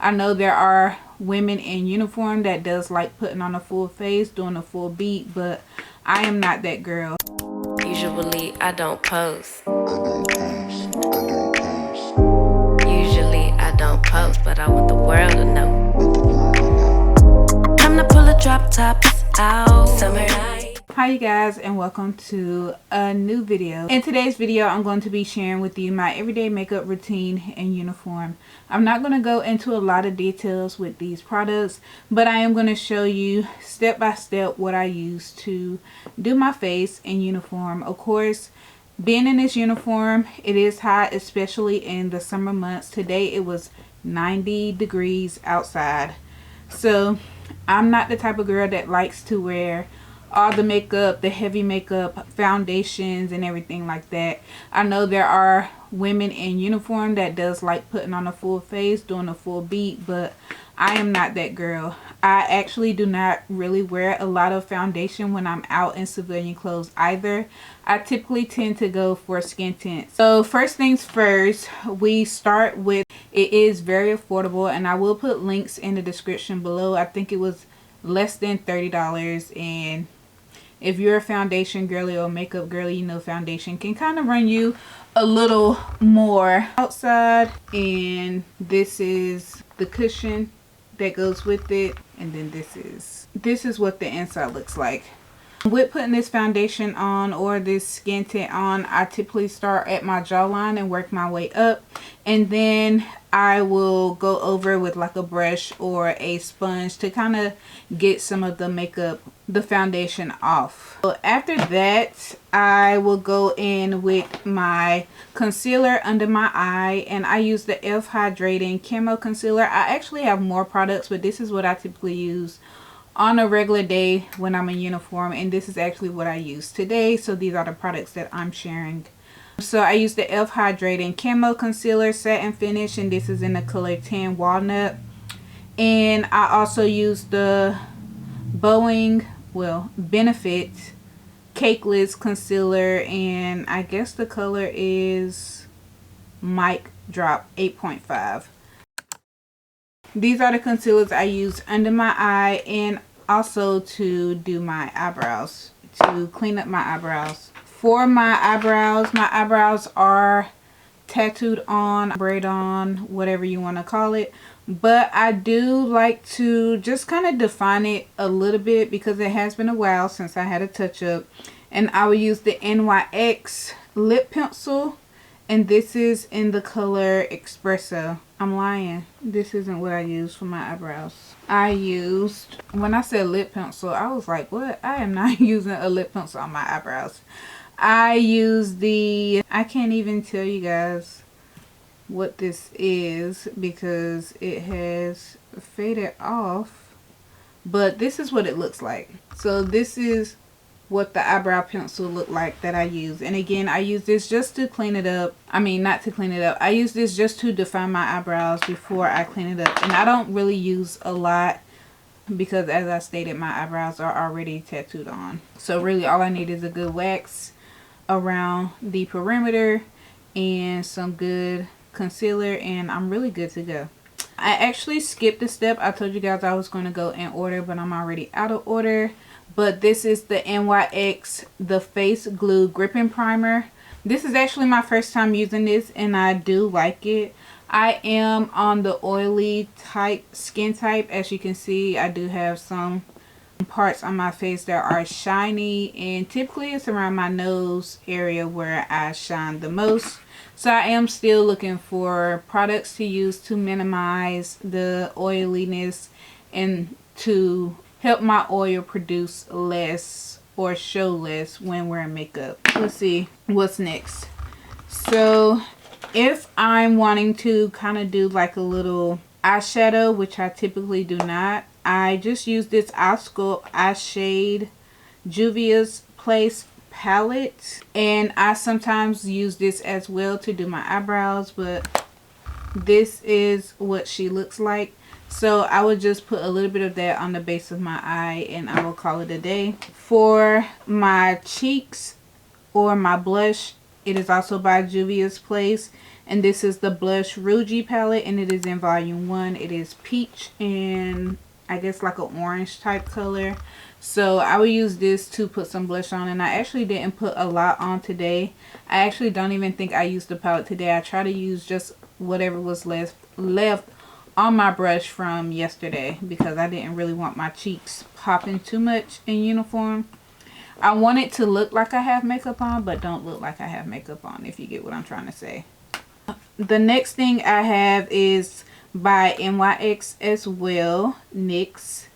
I know there are women in uniform that does like putting on a full face, doing a full beat, but I am not that girl. Usually I don't post. Usually I don't post, but I want the world to know. Time to pull a drop tops out. Summer night. Hi you guys, and welcome to a new video. In today's video, I'm going to be sharing with you my everyday makeup routine in uniform. I'm not going to go into a lot of details with these products, but I am going to show you step by step what I use to do my face in uniform. Of course, being in this uniform, it is hot, especially in the summer months. Today it was 90 degrees outside, so I'm not the type of girl that likes to wear all the makeup, the heavy makeup, foundations and everything like that. I know there are women in uniform that does like putting on a full face, doing a full beat, but I am not that girl. I actually do not really wear a lot of foundation when I'm out in civilian clothes either. I typically tend to go for skin tint. So first things first, we start with, it is very affordable, and I will put links in the description below. I think it was less than $30, and if you're a foundation girly or makeup girly, you know foundation can kind of run you a little more outside. And this is the cushion that goes with it, and then this is what the inside looks like. With putting this foundation on or this skin tint on, I typically start at my jawline and work my way up, and then I will go over with like a brush or a sponge to kind of get some of the makeup, the foundation off. So after that, I will go in with my concealer under my eye, and I use the Hydrating Camo concealer. I actually have more products, but this is what I typically use on a regular day when I'm in uniform, and this is actually what I use today. So these are the products that I'm sharing. So I use the Hydrating Camo Concealer Satin Finish, and this is in the color Tan Walnut. And I also use the Benefit Cakeless Concealer, and I guess the color is Mic Drop 8.5. These are the concealers I use under my eye and also to do my eyebrows, to clean up my eyebrows. For my eyebrows are tattooed on, braid on, whatever you want to call it. But I do like to just kind of define it a little bit because it has been a while since I had a touch up. And I will use the NYX lip pencil, and this is in the color Espresso. I'm lying. This isn't what I use for my eyebrows. I used, when I said lip pencil, I was like, what? I am not using a lip pencil on my eyebrows. I use the, I can't even tell you guys what this is because it has faded off. But this is what it looks like. So this is what the eyebrow pencil look like that I use. And again, I use this just to clean it up. I mean, not to clean it up. I use this just to define my eyebrows before I clean it up. And I don't really use a lot because, as I stated, my eyebrows are already tattooed on. So really all I need is a good wax around the perimeter and some good concealer, and I'm really good to go. I actually skipped a step. I told you guys I was going to go in order, but I'm already out of order. But this is the NYX The Face Glue Gripping Primer. This is actually my first time using this, and I do like it. I am on the oily type skin type. As you can see, I do have some parts on my face that are shiny, and typically it's around my nose area where I shine the most. So I am still looking for products to use to minimize the oiliness and to help my oil produce less or show less when wearing makeup. Let's see what's next. So if I'm wanting to kind of do like a little eyeshadow, which I typically do not, I just use this Sculp eye shade Juvia's Place palette, and I sometimes use this as well to do my eyebrows, but this is what she looks like. So I would just put a little bit of that on the base of my eye, and I will call it a day. For my cheeks or my blush, it is also by Juvia's Place, And this is the Blush Rouge palette, and it is in volume 1. It is peach and I guess like an orange type color. So I will use this to put some blush on, and I actually didn't put a lot on today. I actually don't even think I used the palette today. I try to use just whatever was left on my brush from yesterday because I didn't really want my cheeks popping too much in uniform. I want it to look like I have makeup on, but don't look like I have makeup on, if you get what I'm trying to say. The next thing I have is by NYX as well, NYX.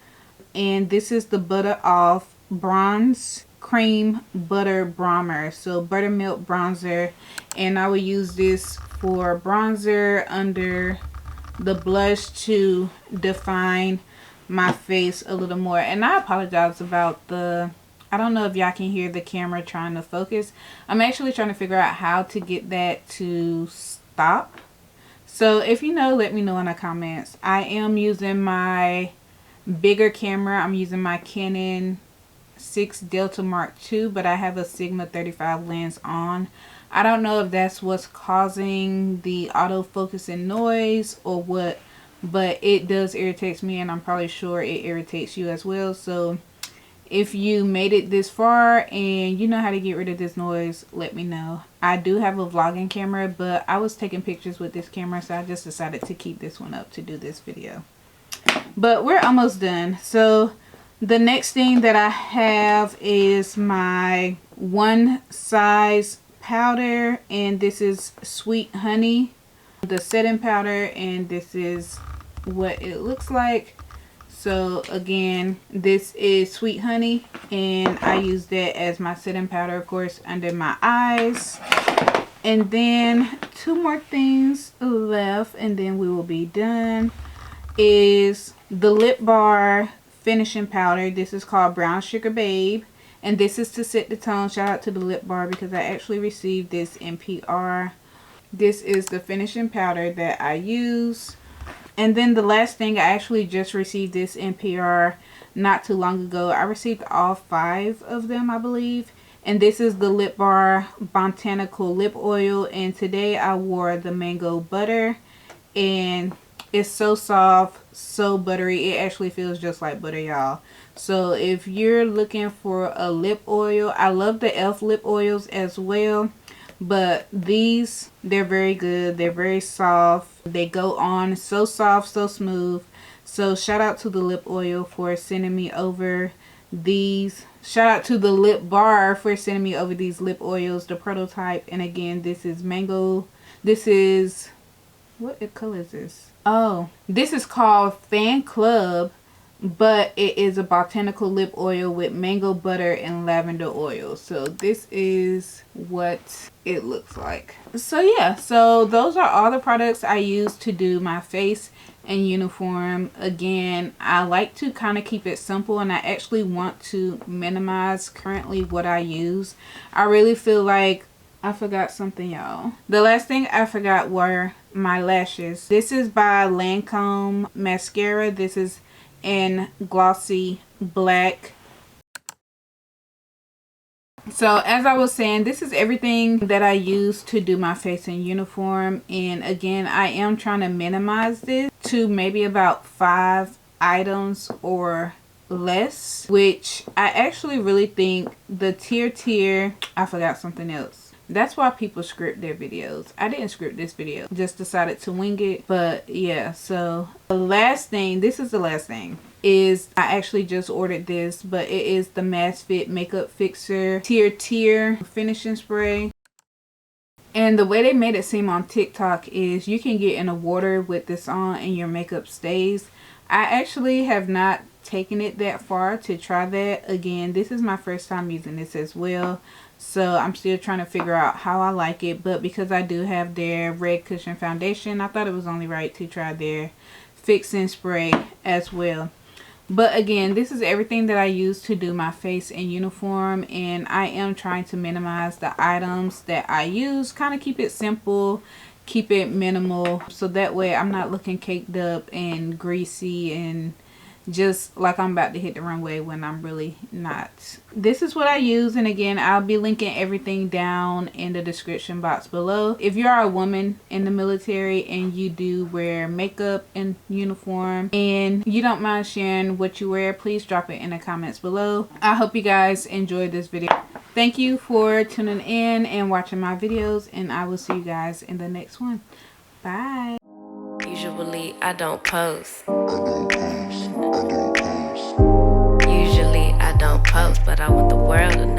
And this is the Butter Off Bronze Cream Butter Bronzer. So buttermilk bronzer. And I will use this for bronzer under the blush to define my face a little more. And I apologize about the... I don't know if y'all can hear the camera trying to focus. I'm actually trying to figure out how to get that to stop. So if you know, let me know in the comments. I am using my bigger camera. I'm using my Canon 6 Delta Mark II, but I have a Sigma 35 lens on. I don't know if that's what's causing the autofocus and noise or what, but it does irritate me, and I'm probably sure it irritates you as well. So if you made it this far and you know how to get rid of this noise, let me know. I do have a vlogging camera, but I was taking pictures with this camera, so I just decided to keep this one up to do this video. But we're almost done. So the next thing that I have is my One Size powder, and this is Sweet Honey, the setting powder, and this is what it looks like. So again, this is Sweet Honey, and I use that as my setting powder, of course, under my eyes. And then two more things left, and then we will be done, is the Lip Bar finishing powder. This is called Brown Sugar Babe, and this is to set the tone. Shout out to the Lip Bar because I actually received this in PR. This is the finishing powder that I use. And then the last thing, I actually just received this in PR not too long ago. I received all 5 of them, I believe. And this is the Lip Bar Botanical Lip Oil, and today I wore the Mango Butter, and it's so soft, so buttery. It actually feels just like butter, y'all. So if you're looking for a lip oil, I love the e.l.f. lip oils as well, but these, they're very good. They're very soft. They go on so soft, so smooth. So shout out to the lip oil for sending me over these. Shout out to the Lip Bar for sending me over these lip oils, the prototype. And again, this is mango. This is, what color is this? Oh, this is called Fan Club, but it is a botanical lip oil with mango butter and lavender oil. So this is what it looks like. So yeah, so those are all the products I use to do my face and uniform. Again, I like to kind of keep it simple, and I actually want to minimize currently what I use. I really feel like I forgot something, y'all. The last thing I forgot were my lashes. This is by Lancome mascara. This is in Glossy Black. So as I was saying, this is everything that I use to do my face in uniform. And again, I am trying to minimize this to maybe about 5 items or less, which I actually really think the Tirtir, I forgot something else. That's why people script their videos. I didn't script this video, just decided to wing it. But yeah, so the last thing, this is the last thing, is I actually just ordered this, but it is the Mass Fit Makeup Fixer Tirtir finishing spray. And the way they made it seem on TikTok is you can get in the water with this on and your makeup stays. I actually have not taken it that far to try that. Again, this is my first time using this as well, so I'm still trying to figure out how I like it. But because I do have their Red Cushion foundation, I thought it was only right to try their fixing spray as well. But again, this is everything that I use to do my face in uniform, and I am trying to minimize the items that I use, kind of keep it simple, keep it minimal, so that way I'm not looking caked up and greasy and just like I'm about to hit the runway when I'm really not. This is what I use, and again, I'll be linking everything down in the description box below. If you are a woman in the military and you do wear makeup and uniform and you don't mind sharing what you wear, please drop it in the comments below. I hope you guys enjoyed this video. Thank you for tuning in and watching my videos, and I will see you guys in the next one. Bye. Usually I don't post. Usually I don't post, but I want the world to know.